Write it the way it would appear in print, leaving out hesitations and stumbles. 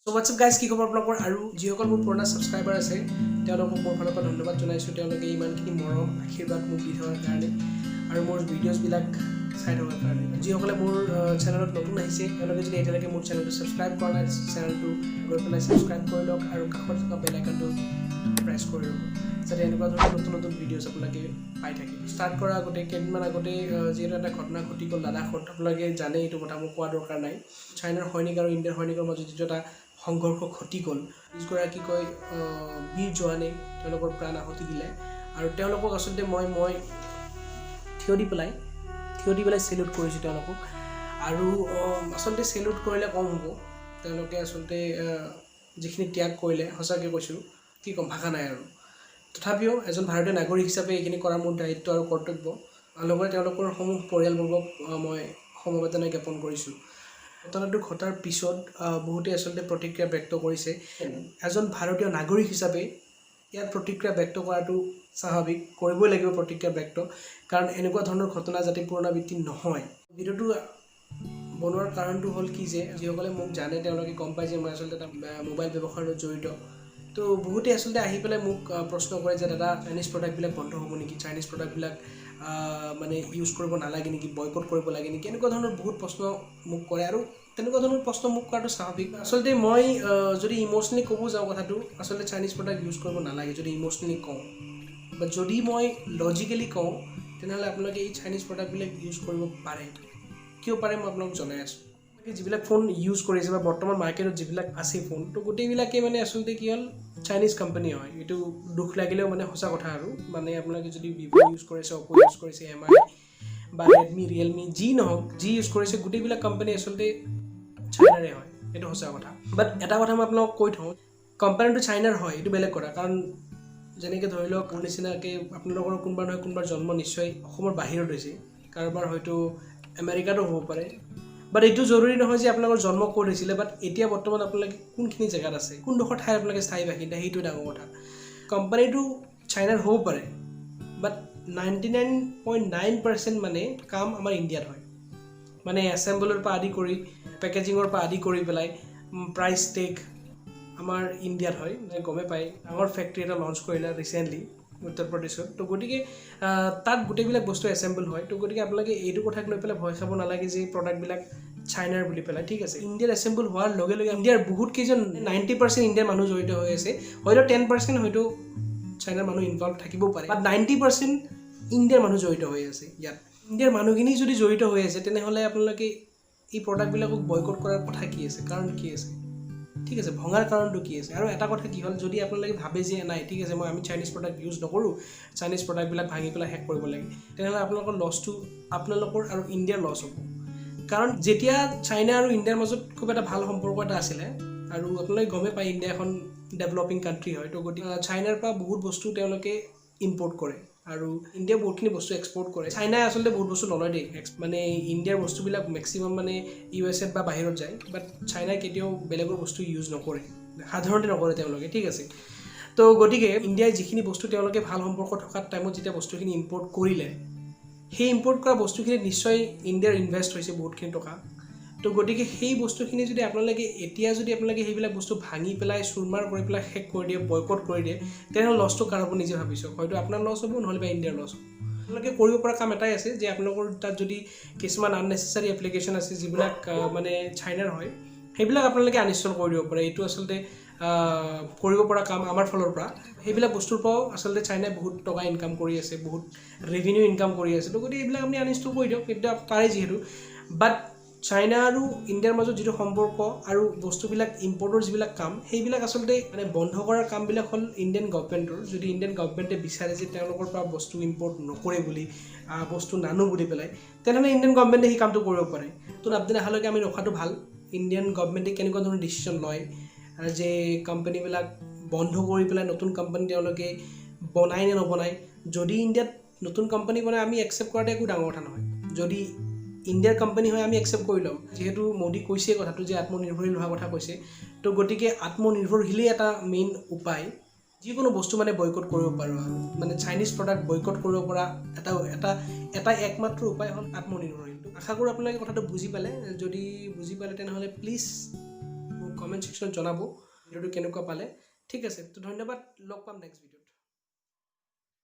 So what's up guys, কি খবৰ আপোনালোকৰ আৰু যিসকল মোৰ পুৰণা সাবস্ক্ৰাইবাৰ আছে তেওঁলোকক মোৰ ফালৰ পৰা ধন্যবাদ জনাইছোঁ। তেওঁলোকে ইমানখিনি মৰম আশীৰ্বাদ মোক দি থকাৰ কাৰণে আৰু মোৰ ভিডিঅ'ছবিলাক চাই থকাৰ কাৰণে। যিসকলে মোৰ চেনেলত নতুন আহিছে তেওঁলোকে যদি এতিয়ালৈকে মোৰ চেনেলটো ছাবস্ক্ৰাইব কৰা নাই, চেনেলটো গৈ পেলাই ছাবস্ক্ৰাইব কৰি লওক আৰু কাষত থকা বেল আইকনটো প্ৰেছ কৰি ল'ব যাতে এনেকুৱা ধৰণৰ নতুন নতুন ভিডিঅ'ছ আপোনালোকে পাই থাকে। ষ্টাৰ্ট কৰা আগতে কেইদিনমান আগতে যিহেতু এটা ঘটনা ঘটি গ'ল লাডাখত, আপোনালোকে জানে এইটো কথা মোৰ কোৱা দৰকাৰ নাই। চাইনাৰ সৈনিক আৰু ইণ্ডিয়াৰ সৈনিকৰ মাজত যিটো এটা সংঘৰ্ষ ঘটি গ'ল, যিগৰাকীকৈ বীৰ জোৱানে তেওঁলোকৰ প্ৰাণ আহুতি দিলে আৰু তেওঁলোকক আচলতে মই থিয় দি পেলাই চেলুট কৰিছোঁ তেওঁলোকক। আৰু আচলতে চেলুট কৰিলে কম হ'ব, তেওঁলোকে আচলতে যিখিনি ত্যাগ কৰিলে সঁচাকৈ কৈছোঁ কি ক'ম, ভাষা নাই আৰু। তথাপিও এজন ভাৰতীয় নাগৰিক হিচাপে এইখিনি কৰা মোৰ দায়িত্ব আৰু কৰ্তব্য। লগতে তেওঁলোকৰ সমূহ পৰিয়ালবৰ্গক মই সমবেদনা জ্ঞাপন কৰিছোঁ। ঘটনাটো ঘটাৰ পিছত বহুতে আচলতে প্ৰতিক্ৰিয়া ব্যক্ত কৰিছে। এজন ভাৰতীয় নাগৰিক হিচাপে ইয়াত প্ৰতিক্ৰিয়া ব্যক্ত কৰাটো স্বাভাৱিক, কৰিবই লাগিব প্ৰতিক্ৰিয়া ব্যক্ত, কাৰণ এনেকুৱা ধৰণৰ ঘটনা যাতে পুনৰাবৃত্তি নহয়। ভিডিঅ'টো বনোৱাৰ কাৰণটো হ'ল কি যে যিসকলে মোক জানে তেওঁলোকে গম পায় যে মই আচলতে এটা মোবাইল ব্যৱসায়ৰ লগত জড়িত। তো বহুতে আচলতে আহি পেলাই মোক প্ৰশ্ন কৰে যে দাদা চাইনিজ প্ৰডাক্টবিলাক বন্ধ হ'ব নেকি, চাইনিজ প্ৰডাক্টবিলাক মানে ইউজ কৰিব নালাগে নেকি, বয়কট কৰিব লাগে নেকি, এনেকুৱা ধৰণৰ বহুত প্ৰশ্ন মোক কৰে। আৰু তেনেকুৱা ধৰণৰ প্ৰশ্ন মোক কৰাটো স্বাভাৱিক। আচলতে মই যদি ইম'চনেলি ক'ব যাওঁ কথাটো, আচলতে চাইনিজ প্ৰডাক্ট ইউজ কৰিব নালাগে যদি ইম'চনেলি কওঁ। বাট যদি মই লজিকেলি কওঁ তেনেহ'লে আপোনালোকে এই চাইনিজ প্ৰডাক্টবিলাক ইউজ কৰিব পাৰে। কিয় পাৰে মই আপোনালোকক জনাই আছোঁ। যিবিলাক ফোন ইউজ কৰিছে বা বৰ্তমান মাৰ্কেটত যিবিলাক আছে ফোন, তো গোটেইবিলাকে মানে আচলতে কি হ'ল চাইনিজ কোম্পানী হয়। এইটো দুখ লাগিলেও মানে সঁচা কথা আৰু। মানে আপোনালোকে যদি ভিভ' ইউজ কৰিছে, অপ' ইউজ কৰিছে, MI বা ৰেডমি, ৰিয়েলমি যি নহওক, যি ইউজ কৰিছে গোটেইবিলাক কোম্পানী আচলতে চাইনাৰে হয়, এইটো সঁচা কথা। বাট এটা কথা মই আপোনালোকক কৈ থওঁ, কোম্পানীটো চাইনাৰ হয় এইটো বেলেগ কথা। কাৰণ যেনেকৈ ধৰি লওক মোৰ নিচিনাকৈ আপোনালোকৰ কোনোবা নহয় কোনোবাৰ জন্ম নিশ্চয় অসমৰ বাহিৰত হৈছে, কাৰোবাৰ হয়তো আমেৰিকাতো হ'ব পাৰে। বাট এইটো জৰুৰী নহয় যে আপোনালোকৰ জন্ম ক'ত হৈছিলে, বাট এতিয়া বৰ্তমান আপোনালোকে কোনখিনি জেগাত আছে, কোনডোখৰ ঠাইত আপোনালোকে স্থায়ী বাসিন্দা, সেইটোৱে ডাঙৰ কথা। কোম্পানীটো চাইনাৰ হ'ব পাৰে, বাট 99.9% মানে কাম আমাৰ ইণ্ডিয়াত হয়। মানে এছেম্বলৰ পৰা আদি কৰি পেকেজিঙৰ পৰা আদি কৰি পেলাই প্ৰাইচ টেগ আমাৰ ইণ্ডিয়াত হয়। গমেই পায় ডাঙৰ ফেক্টৰী এটা লঞ্চ কৰিলে ৰিচেণ্টলি উত্তৰ প্ৰদেশত। তো গতিকে তাত গোটেইবিলাক বস্তু এছেম্বল হয়। তো গতিকে আপোনালোকে এইটো কথাক লৈ পেলাই ভয় খাব নালাগে যে প্ৰডাক্টবিলাক চাইনাৰ বুলি পেলাই। ঠিক আছে, ইণ্ডিয়াত এছেম্বল হোৱাৰ লগে লগে ইণ্ডিয়াৰ বহুত কেইজন 90% ইণ্ডিয়াৰ মানুহ জড়িত হৈ আছে, হয়তো 10% হয়তো চাইনাৰ মানুহ ইনভলভ থাকিবও পাৰে, বাট 90% ইণ্ডিয়াৰ মানুহ জড়িত হৈ আছে ইয়াত। ইণ্ডিয়াৰ মানুহখিনি যদি জড়িত হৈ আছে তেনেহ'লে আপোনালোকে এই প্ৰডাক্টবিলাকক বয়কট কৰাৰ কথা কি আছে, কাৰণ কি আছে? ঠিক আছে, ভঙাৰ কাৰণটো কি আছে? আৰু এটা কথা কি হ'ল, যদি আপোনালোকে ভাবে যে নাই ঠিক আছে আমি চাইনিজ প্ৰডাক্ট ইউজ নকৰোঁ, চাইনিজ প্ৰডাক্টবিলাক ভাঙি পেলাই শেষ কৰিব লাগে, তেনেহ'লে আপোনালোকৰ লছটো আপোনালোকৰ আৰু ইণ্ডিয়াৰ লছ হ'ব। কাৰণ যেতিয়া চাইনা আৰু ইণ্ডিয়াৰ মাজত খুব এটা ভাল সম্পৰ্ক এটা আছিলে, আৰু আপোনালোকে গমেই পায় ইণ্ডিয়া এখন ডেভেলপিং কাণ্ট্ৰি হয়। তো গতিকে চাইনাৰ পৰা বহুত বস্তু তেওঁলোকে ইম্পৰ্ট কৰে আৰু ইণ্ডিয়া বহুতখিনি বস্তু এক্সপৰ্ট কৰে। চাইনাই আচলতে বহুত বস্তু নলয় দেই, মানে ইণ্ডিয়াৰ বস্তুবিলাক মেক্সিমাম মানে USA বা বাহিৰত যায়, বাট চাইনাই কেতিয়াও বেলেগৰ বস্তু ইউজ নকৰে, সাধাৰণতে নকৰে তেওঁলোকে। ঠিক আছে, তো গতিকে ইণ্ডিয়াই যিখিনি বস্তু তেওঁলোকে ভাল সম্পৰ্ক থকাৰ টাইমত যেতিয়া বস্তুখিনি ইম্পৰ্ট কৰিলে, সেই ইম্পৰ্ট কৰা বস্তুখিনি নিশ্চয় ইণ্ডিয়াৰ ইনভেষ্ট হৈছে বহুতখিনি টকা। তো গতিকে সেই বস্তুখিনি যদি আপোনালোকে সেইবিলাক বস্তু ভাঙি পেলাই চুৰমাৰ কৰি পেলাই শেষ কৰি দিয়ে, বয়কট কৰি দিয়ে, তেনেহ'লে লছটো কাৰ হ'ব নিজে ভাবি চাওক। হয়তো আপোনাৰ লছ হ'ব, নহ'লে বা ইণ্ডিয়াৰ লছ হ'ব। আপোনালোকে কৰিব পৰা কাম এটাই আছে যে আপোনালোকৰ তাত যদি কিছুমান আননেচেচাৰী এপ্লিকেশ্যন আছে যিবিলাক মানে চাইনাৰ হয়, সেইবিলাক আপোনালোকে আনইনষ্টল কৰি দিব পাৰে। এইটো আচলতে কৰিব পৰা কাম আমাৰ ফালৰ পৰা। সেইবিলাক বস্তুৰ পৰাও আচলতে চাইনাই বহুত টকা ইনকাম কৰি আছে, বহুত ৰেভিনিউ ইনকাম কৰি আছে। তো গতিকে এইবিলাক আপুনি আনইনষ্টল কৰি দিয়ক, এইবিলাক পাৰে যিহেতু। বাট চাইনা আৰু ইণ্ডিয়াৰ মাজত যিটো সম্পৰ্ক আৰু বস্তুবিলাক ইম্পৰ্টৰ যিবিলাক কাম, সেইবিলাক আচলতে মানে বন্ধ কৰাৰ কামবিলাক হ'ল ইণ্ডিয়ান গভৰ্ণমেণ্টৰ। যদি ইণ্ডিয়ান গভৰ্ণমেণ্টে বিচাৰে যে তেওঁলোকৰ পৰা বস্তু ইম্পৰ্ট নকৰে বুলি, বস্তু নানো বুলি পেলাই, তেনেহ'লে ইণ্ডিয়ান গভৰ্ণমেণ্টে সেই কামটো কৰিব পাৰে। তো আপদিন অহালৈকে আমি ৰখাটো ভাল। ইণ্ডিয়ান গভৰ্ণমেণ্টে কেনেকুৱা ধৰণৰ ডিচিশ্যন লয় যে কোম্পানীবিলাক বন্ধ কৰি পেলাই নতুন কোম্পানী তেওঁলোকে বনায় নে নবনায়। যদি ইণ্ডিয়াত নতুন কোম্পানী বনায় আমি একচেপ্ট কৰাটো একো ডাঙৰ কথা নহয়। যদি ইণ্ডিয়াৰ কোম্পানী হয় আমি একচেপ্ট কৰি ল'ম, যিহেতু মোদী কৈছে কথাটো যে আত্মনিৰ্ভৰশীল হোৱাৰ কথা কৈছে। তো গতিকে আত্মনিৰ্ভৰশীলেই এটা মেইন উপায়, যিকোনো বস্তু মানে বয়কট কৰিব পাৰোঁ আৰু মানে চাইনিজ প্ৰডাক্ট বয়কট কৰিব পৰা এটা একমাত্ৰ উপায় হ'ল আত্মনিৰ্ভৰশীল। আশা কৰোঁ আপোনালোকে কথাটো বুজি পালে। যদি বুজি পালে তেনেহ'লে প্লিজ মোক কমেণ্ট ছেকশ্যনত জনাব ভিডিঅ'টো কেনেকুৱা পালে ঠিক আছে তো ধন্যবাদ লগ পাম নেক্সট ভিডিঅ'ত